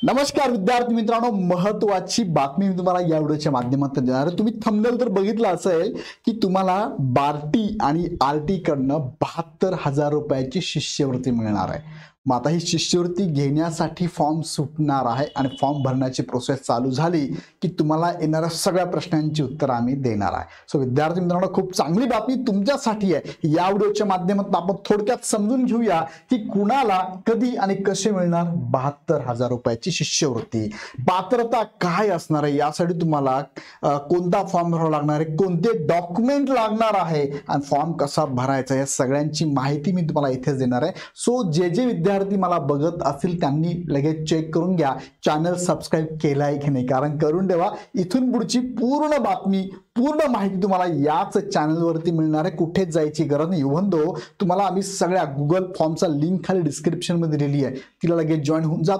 नमस्कार विद्यार्थी मित्रांनो, महत्वाची बातमी मी तुम्हाला या व्हिडिओच्या माध्यमातून देणार आहे। तुम्ही थंबनेल तर बघितलं असेल की तुम्हाला बार्टी आणि आरटी कडनं 72,000 रुपयाची शिष्यवृत्ती मिळणार आहे। मग आता ही शिष्यवृत्ती घेण्यासाठी फॉर्म सुटणार आहे आणि फॉर्म भरण्याची प्रोसेस चालू झाली की तुम्हाला येणाऱ्या सगळ्या प्रश्नांची उत्तर आम्ही देणार आहे। सो विद्यार्थी मित्रांनो, खूप चांगली बातमी तुमच्यासाठी आहे। या व्हिडिओच्या माध्यमातून आपण थोडक्यात समजून घेऊया की कुणाला कधी आणि कसे मिळणार 72,000 रुपयाची शिष्यवृत्ती, पात्रता काय असणार आहे, यासाठी तुम्हाला कोणता फॉर्म भरावा लागणार आहे, कोणते डॉक्युमेंट लागणार आहे आणि फॉर्म कसा भरायचा, या सगळ्यांची माहिती मी तुम्हाला इथेच देणार आहे। सो जे विद्यार्थी मला बघत असतील त्यांनी लगेच चेक करून घ्या चॅनल सबस्क्राइब केलाय की नाही, कारण करून ठेवा। इथून पुढची पूर्ण बातमी, पूर्ण माहिती तुम्हाला याच चॅनलवरती मिळणार आहे, कुठेच जायची गरज नाही। इव्हन दो तुम्हाला आम्ही सगळ्या गुगल फॉर्मचा लिंक खाली डिस्क्रिप्शन मध्ये दिलेली आहे, तिला लगेच जॉईन होऊन जा।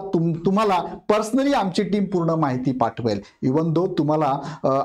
तुम्हाला पर्सनली आमची टीम पूर्ण माहिती पाठवेल। इव्हन दो तुम्हाला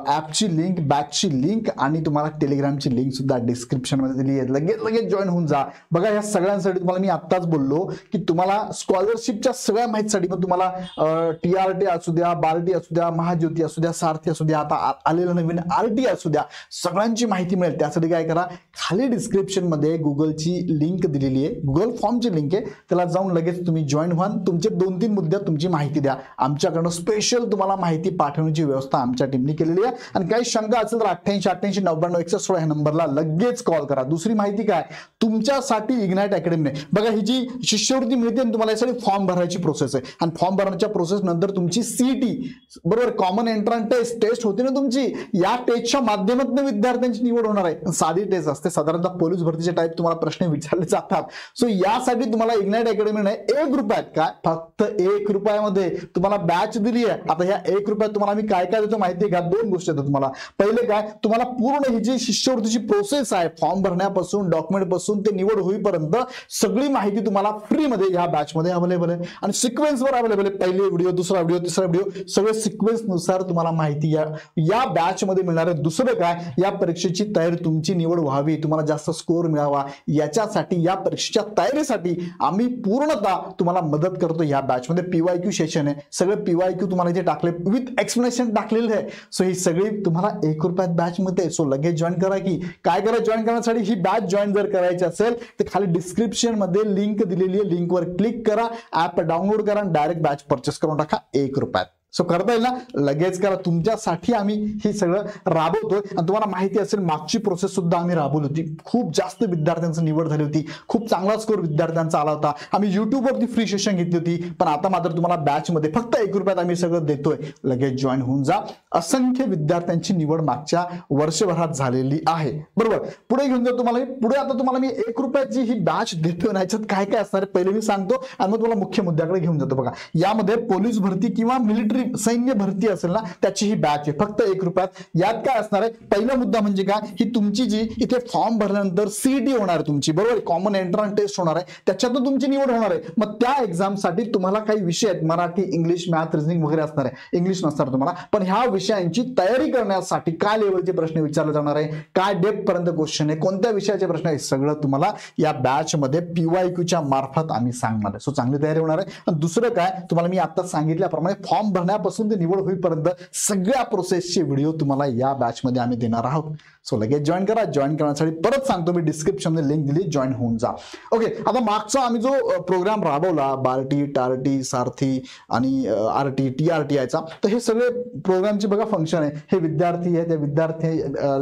ॲपची लिंक, बॅचची लिंक आणि तुम्हाला टेलिग्रामची लिंक सुद्धा डिस्क्रिप्शन मध्ये दिली आहे, लगेच जॉईन होऊन जा। बघा, या सगळ्यांसाठी तुम्हाला मी आत्ताच बोललो की तुम्हाला स्कॉलरशिपच्या सगळ्या माहितीसाठी पण तुम्हाला टीआरटी असू द्या, बार्टी असू द्या, महाज्योती असू द्या, सारथी असू द्या, आता आलेलं नवीन आरटी असू द्या, सगळ्यांची माहिती मिळेल। त्यासाठी काय करा, खाली डिस्क्रिप्शन मध्ये गुगलची लिंक दिलेली आहे, गुगल फॉर्मची लिंक आहे, त्याला जाऊन लगेच तुम्ही जॉईन व्हा। तुमचे 2-3 मुद्द्यात तुमची माहिती द्या, आमच्याकडून स्पेशल तुम्हाला माहिती पाठवण्याची व्यवस्था आमच्या टीमने केलेली आहे। आणि काही शंका असेल तर 88-88-99-116 या नंबरला लगेच कॉल करा। दुसरी माहिती काय, तुमच्यासाठी इग्नाइट अकॅडमी आहे बघा, ही जी शिष्यवृत्ती मिळते तुम्हाला यासाठी फॉर्म भरायची प्रोसेस आहे आणि फॉर्म भरण्याच्या प्रोसेस नंतर तुमची सीईटी बरोबर, कॉमन एंट्रन्स टेस्ट होते ना तुमची, या टेस्टच्या माध्यमातून विद्यार्थ्यांची निवड होणार आहे। साधी टेस्ट असते, साधारणतः पोलीस भरतीचे टाइप तुम्हाला प्रश्न विचारले जातात। सो यासाठी तुम्हाला इग्नाइट अकॅडमीने 1 रुपयात, काय फक्त 1 रुपयामध्ये तुम्हाला बॅच दिली आहे। आता ह्या 1 रुपयात तुम्हाला आम्ही काय काय देतो माहिती आहे का, 2 गोष्टी देतो तुम्हाला। पहिले काय, तुम्हाला पूर्ण ही जी शिष्यवृत्तीची प्रोसेस आहे, फॉर्म भरण्यापासून डॉक्युमेंट पासून ते निवड होईपर्यंत सगळी माहिती तुम्हाला फ्री मध्ये या बॅच मध्ये अवेलेबल आहे आणि सिक्वेन्स वर अवेलेबल आहे। पहिले व्हिडिओ, दुसरा व्हिडिओ, तिसरा व्हिडिओ, सगळे सिक्वेन्स नुसार तुम्हाला माहिती या बॅच मध्ये मिळणार आहे। दुसरं काय, या परीक्षेची तयारी, तुमची निवड व्हावी, तुम्हाला जास्त स्कोर मिळावा, याच्यासाठी, या परीक्षेच्या तयारीसाठी आम्ही पूर्णतः तुम्हाला मदत करतो। या बॅच मध्ये पीवायक्यू सेशन आहे, सगळे पीवायक्यू तुम्हाला इथे टाकले, विथ एक्सप्लेनेशन टाकलेलं आहे। सो ही सगळी तुम्हाला 1 रुपयात बॅच मध्ये। सो लगेच जॉईन करा। की काय करा, जॉईन करण्यासाठी ही बॅच जॉईन जर करायची असेल तर खाली डिस्क्रिप्शन मध्ये लिंक दिलेली आहे, लिंकवर क्लिक करा, ऍप डाउनलोड करा आणि डायरेक्ट बॅच परचेस करून टाका 1 रुपयात। सो करता येईल ना, लगेच करा। तुमच्यासाठी आम्ही हे सगळं राबवतोय आणि तुम्हाला माहिती असेल मागची प्रोसेस सुद्धा आम्ही राबवली होती, खूप जास्त विद्यार्थ्यांची निवड झाली होती, खूप चांगला स्कोर विद्यार्थ्यांचा आला होता। आम्ही युट्यूबवरती फ्री सेशन घेतली होती, पण आता मात्र तुम्हाला बॅच मध्ये फक्त 1 रुपयात आम्ही सगळं देतोय, लगेच जॉईन होऊन जा। असंख्य विद्यार्थ्यांची निवड मागच्या वर्षभरात झालेली आहे बरोबर। पुढे घेऊन जा तुम्हाला, पुढे आता तुम्हाला मी 1 रुपयाची ही बॅच देतोय ना, याच्यात काय काय असणार आहे पहिले मी सांगतो आणि मग तुम्हाला मुख्य मुद्द्याकडे घेऊन जातो। बघा, यामध्ये पोलीस भरती किंवा मिलिटरी सैन्य भरती असेल ना, त्याची ही बॅच आहे फक्त 1 रुपयात। यात काय असणार आहे, पहिला मुद्दा म्हणजे काय, ही तुमची जी इथे फॉर्म भरल्यानंतर सीईटी होणार आहे तुमची बरोबर, कॉमन एंट्रन्स टेस्ट होणार आहे, त्याच्यातून तुमची निवड होणार आहे। मग त्या एक्झाम साठी तुम्हाला काही विषय आहेत, मराठी, इंग्लिश, मॅथ, रिजनिंग वगैरे असणार आहे, इंग्लिश नसणार तुम्हाला, पण ह्या विषयांची तयारी करण्यासाठी काय लेवलचे प्रश्न विचारले जाणार आहे, काय डेप्थ पर्यंत क्वेश्चन आहे, कोणत्या विषयाचे प्रश्न आहे, सगळं तुम्हाला या बॅच मध्ये पीवायक्यूच्या मार्फत आम्ही सांगणार आहे। सो चांगली तयारी होणार आहे। आणि दुसरं काय, तुम्हाला मी आता सांगितल्याप्रमाणे फॉर्म भरण्यापासून निवड होईपर्यंत सगळ्या प्रोसेसचे व्हिडिओ तुम्हाला या बॅच मध्ये आम्ही देणार आहोत। सो लगेच जॉईन करा। जॉईन करण्यासाठी परत सांगतो मी, डिस्क्रिप्शन मध्ये लिंक दिली, जॉईन होऊन जा। ओके, आता मागचा आम्ही जो प्रोग्राम राबवला, बार्टी, टार्टी, सारथी आणि आरटी, टीआरटी याचा, तर हे सगळे प्रोग्रामचे बघा फंक्शन आहे, हे विद्यार्थी आहे, त्या विद्यार्थी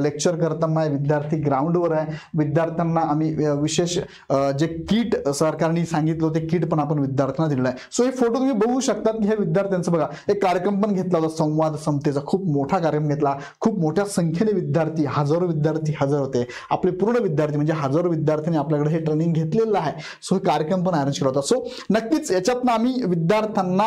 लेक्चर करताना विद्यार्थी ग्राउंडवर आहे, विद्यार्थ्यांना आम्ही विशेष जे किट सरकारने सांगितलं होते, किट पण आपण विद्यार्थ्यांना दिलेलं आहे। सो हे फोटो तुम्ही बघू शकतात की हे विद्यार्थ्यांचं बघा, एक कार्यक्रम पण घेतला होता, संवाद समतेचा खूप मोठा कार्यक्रम घेतला, खूप मोठ्या संख्येने विद्यार्थी, हजारो विद्यार्थी हजर होते, आपले पूर्ण विद्यार्थी म्हणजे हजारो विद्यार्थ्यांनी आपल्याकडे हे ट्रेनिंग घेतलेलं आहे। सो हे कार्यक्रम पण अरेंज केला होता। सो नक्कीच याच्यातनं आम्ही विद्यार्थ्यांना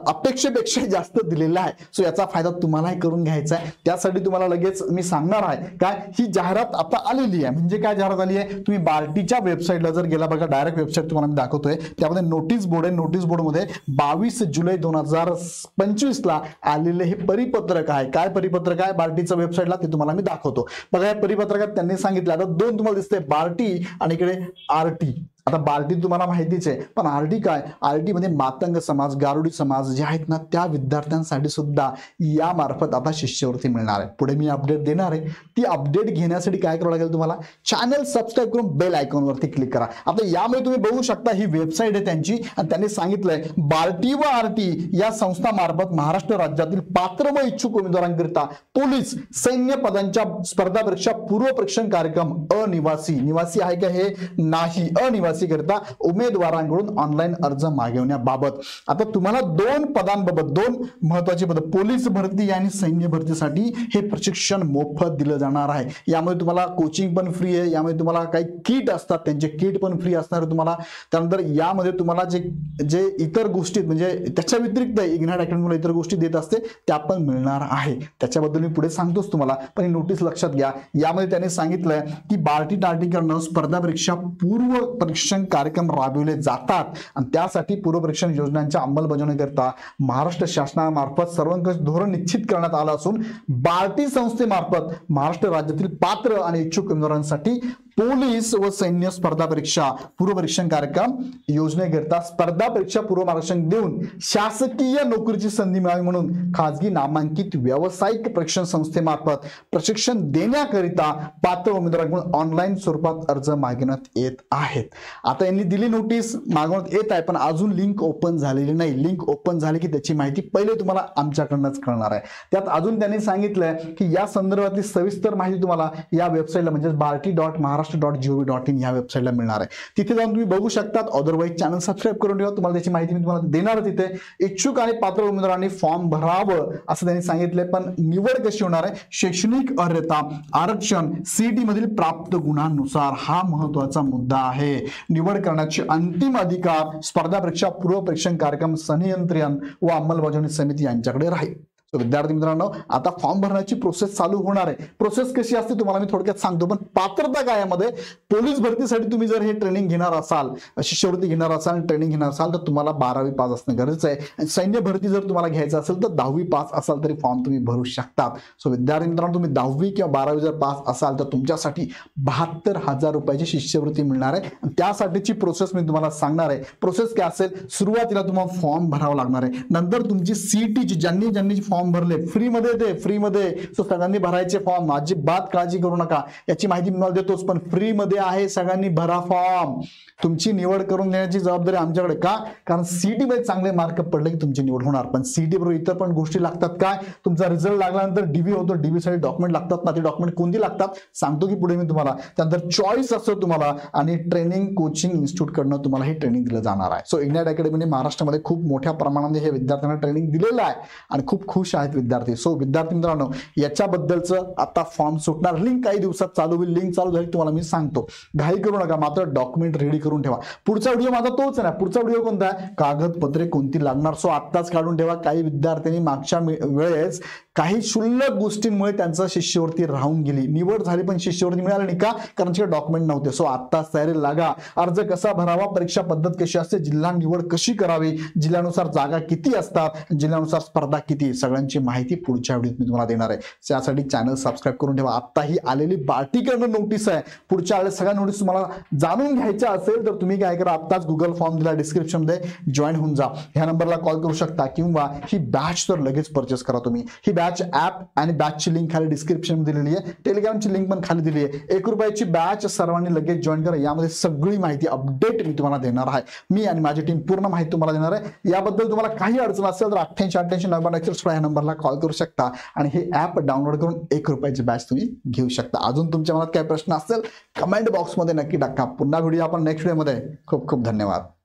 अपेक्षेपेक्षा जास्त दिलेला आहे। सो याचा फायदा तुम्हालाही करून घ्यायचा आहे, त्यासाठी तुम्हाला लगेच मी सांगणार आहे काय, ही जाहिरात आता आलेली आहे। म्हणजे काय जाहिरात आली आहे, तुम्ही बार्टीच्या वेबसाईटला जर गेला बघा, डायरेक्ट वेबसाईट तुम्हाला मी दाखवतोय, त्यामध्ये नोटीस बोर्ड आहे, नोटीस बोर्ड मध्ये 22 जुलै 2025 ला आलेले हे परिपत्रक आहे। काय परिपत्रक आहे बार्टीच्या वेबसाईटला ते तुम्हाला मी दाखवतो। बघा, या परिपत्रकात त्यांनी सांगितलं, आता 2 तुम्हाला दिसते, बार्टी आणि इकडे आरटी, आता बार्टी तुम्हाला माहितीच आहे, पण आरटी काय, आरटी मध्ये मातंग समाज, गारुडी समाज जे आहेत ना त्या विद्यार्थ्यांसाठी सुद्धा यामार्फत आता शिष्यवृत्ती मिळणार आहे. पुढे मी अपडेट देणार आहे. ती अपडेट घेण्यासाठी काय करावं लागेल तुम्हाला, चॅनल सबस्क्राईब करून बेल आयकॉनवरती क्लिक करा. आता यामध्ये तुम्ही बघू शकता ही वेबसाईट आहे त्यांची आणि त्यांनी सांगितलंय बार्टी व आरटी या संस्थामार्फत महाराष्ट्र राज्यातील पात्र व इच्छुक उमेदवारांकरिता पोलीस सैन्य पदांच्या स्पर्धा परीक्षा पूर्व परीक्षण कार्यक्रम निवासी आहे का, हे नाही, अनिवासी करता उमेदवारांकडून ऑनलाईन अर्ज मागवण्याबाबत. आता तुम्हाला 2 पदांबाबत 2 महत्वाची पद, पोलीस भरती आणि सैन्य भरतीसाठी हे प्रशिक्षण मोफत दिलं जाणार आहे. यामध्ये तुम्हाला कोचिंग पण फ्री आहे, यामध्ये तुम्हाला काही किट असतात त्यांचे किट पण फ्री असणार आहे तुम्हाला. त्यानंतर यामध्ये तुम्हाला जे इतर गोष्टी म्हणजे त्याच्या व्यतिरिक्त इग्नाइट अकॅडमी इतर गोष्टी देत असते त्या पण मिळणार आहे. त्याच्याबद्दल मी पुढे सांगतोच तुम्हाला, पण ही नोटीस लक्षात घ्या. यामध्ये त्यांनी सांगितलंय की बार्टी टार्टीकडनं स्पर्धा परीक्षा पूर्व परीक्षण कार्यक्रम राबविले जातात आणि त्यासाठी पूर्व परीक्षण योजनांच्या अंमलबजावणीकरता महाराष्ट्र शासनामार्फत सर्वंकष धोरण निश्चित करण्यात आलं असून बार्टी संस्थेमार्फत महाराष्ट्र राज्यातील पात्र आणि इच्छुक उमेदवारांसाठी पोलीस व सैन्य स्पर्धा परीक्षा पूर्व परीक्षण कार्यक्रम योजनेकरता स्पर्धा परीक्षा पूर्व मार्गदर्शन देऊन शासकीय नोकरीची संधी मिळावी म्हणून खाजगी नामांकित व्यावसायिक प्रशिक्षण संस्थेमार्फत प्रशिक्षण देण्याकरिता पात्र उमेदवारांकडून ऑनलाईन स्वरूपात अर्ज मागवण्यात येत आहेत. आता यांनी दिली नोटीस मागवण्यात येत आहे, पण अजून लिंक ओपन झालेली नाही. लिंक ओपन झाली की त्याची माहिती पहिले तुम्हाला आमच्याकडनंच कळणार आहे. त्यात अजून त्यांनी सांगितलंय की या संदर्भातली सविस्तर माहिती तुम्हाला या वेबसाईटला म्हणजे barty.maharashtra.gov.in या वेबसाईटला मिळणार आहे. तिथे जाऊन तुम्ही बघू शकता. अदरवाईज चॅनल सबस्क्राईब करून ठेवा, तुम्हाला त्याची माहिती मी तुम्हाला देणार. तिथे इच्छुक आणि पात्र उमेदवारांनी फॉर्म भरावं असं त्यांनी सांगितलंय. पण निवड कशी होणार आहे, शैक्षणिक अर्हता, आरक्षण, सीईटी मधील प्राप्त गुणांनुसार, हा महत्वाचा मुद्दा आहे. निवड करण्याचे अंतिम अधिकार स्पर्धा परीक्षा पूर्व परीक्षण कार्यक्रम संनियंत्रण व अंमलबजावणी समिती यांच्याकडे राहील. विद्यार्थी मित्रांनो, आता फॉर्म भरण्याची प्रोसेस चालू होणार आहे. प्रोसेस कशी असते तुम्हाला मी थोडक्यात सांगतो, पण पात्रता काय यामध्ये, पोलीस भरतीसाठी तुम्ही जर हे ट्रेनिंग घेणार असाल, शिष्यवृत्ती घेणार असाल, ट्रेनिंग घेणार असाल तर तुम्हाला 12वी पास असणं गरजेचं आहे. सैन्य भरती जर तुम्हाला घ्यायचं असेल तर 10वी पास असाल तरी फॉर्म तुम्ही भरू शकतात. सो विद्यार्थी मित्रांनो, तुम्ही 10वी किंवा 12वी जर पास असाल तर तुमच्यासाठी 72,000 रुपयाची शिष्यवृत्ती मिळणार आहे. त्यासाठीची प्रोसेस मी तुम्हाला सांगणार आहे. प्रोसेस काय असेल, सुरुवातीला तुम्हाला फॉर्म भरावा लागणार आहे. नंतर तुमची सीईटीची ज्यांनी फॉर्म भरले फ्री मध्ये सो सगळ्यांनी भरायचे फॉर्म. अजिबात काळजी करू नका, याची माहिती मी तुम्हाला देतोच, पण फ्री मध्ये आहे. सगळ्यांनी भरा फॉर्म. तुमची निवड करून देण्याची जबाबदारी आमच्याकडे. का, कारण सीईटी मध्ये चांगले मार्क पडले की तुमची निवड होणार. पण सीईटी बरोबर इतर पण गोष्टी लागतात. काय, तुमचा रिझल्ट लागल्यानंतर डीबी होतो, डीबी साठी डॉक्युमेंट लागतात ना, ते डॉक्युमेंट कोणती लागतात सांगतो की पुढे मी तुम्हाला. त्यानंतर चॉईस असतो तुम्हाला आणि ट्रेनिंग कोचिंग इन्स्टिट्यूट कडनं तुम्हाला हे ट्रेनिंग दिलं जाणार आहे. सो इग्नाइट अकॅडमीने महाराष्ट्रामध्ये खूप मोठ्या प्रमाणामध्ये हे विद्यार्थ्यांना ट्रेनिंग दिलेलं आहे आणि खूप खुश आहेत विद्यार्थी. सो विद्यार्थी मित्रांनो, याच्याबद्दलचं आता फॉर्म सुटणार, लिंक काही दिवसात चालू होईल. लिंक चालू झाली तुम्हाला मी सांगतो, घाई करू नका, मात्र डॉक्युमेंट रेडी करून ठेवा. पुढचा व्हिडिओ माझा तोच आहे. पुढचा व्हिडिओ कोणता आहे, कागदपत्रे कोणती लागणार. सो आत्ताच काढून ठेवा. काही विद्यार्थ्यांनी मागच्या वेळेस काही क्षुल्लक गोष्टींमुळे त्यांचा शिष्यवृत्ती राहून गेली, निवड झाली पण शिष्यवृत्ती मिळाली नाही. का, कारण तिथे डॉक्युमेंट नव्हते. सो आत्ताच तयारी लागा. अर्ज कसा भरावा, परीक्षा पद्धत कशी असते, जिल्हा निवड कशी करावी, जिल्ह्यानुसार जागा किती असतात, जिल्ह्यानुसार स्पर्धा किती, सगळ्यांची माहिती पुढच्या व्हिडिओत मी तुम्हाला देणार आहे. त्यासाठी चॅनल सबस्क्राईब करून ठेवा. आता ही आलेली बार्टीकडनं नोटीस आहे. पुढच्या आलेल्या सगळ्या नोटीस तुम्हाला जाणून घ्यायच्या असेल तर तुम्ही काय करा, आत्ताच गुगल फॉर्म दिला डिस्क्रिप्शन मध्ये, जॉईन होऊन जा. ह्या नंबरला कॉल करू शकता किंवा ही बॅच तर लगेच परचेस करा तुम्ही. ही बॅच ऍप आणि बॅचची लिंक खाली डिस्क्रिप्शन मध्ये दिलेली आहे. टेलिग्रामची लिंक पण खाली दिली आहे. 1 रुपयाची बॅच सर्वांनी लगेच जॉईन करा. यामध्ये सगळी माहिती अपडेट मी तुम्हाला देणार आहे. मी आणि माझी टीम पूर्ण माहिती तुम्हाला देणार आहे. याबद्दल तुम्हाला काही अडचण असेल तर 8888 या नंबरला कॉल करू शकता आणि हे ऍप डाउनलोड करून 1 रुपयाची बॅच तुम्ही घेऊ शकता. अजून तुमच्या मनात काही प्रश्न असेल कमेंट बॉक्समध्ये नक्की टाका. पुन्हा व्हिडिओ आपण नेक्स्ट व्हिडिओमध्ये. खूप खूप धन्यवाद.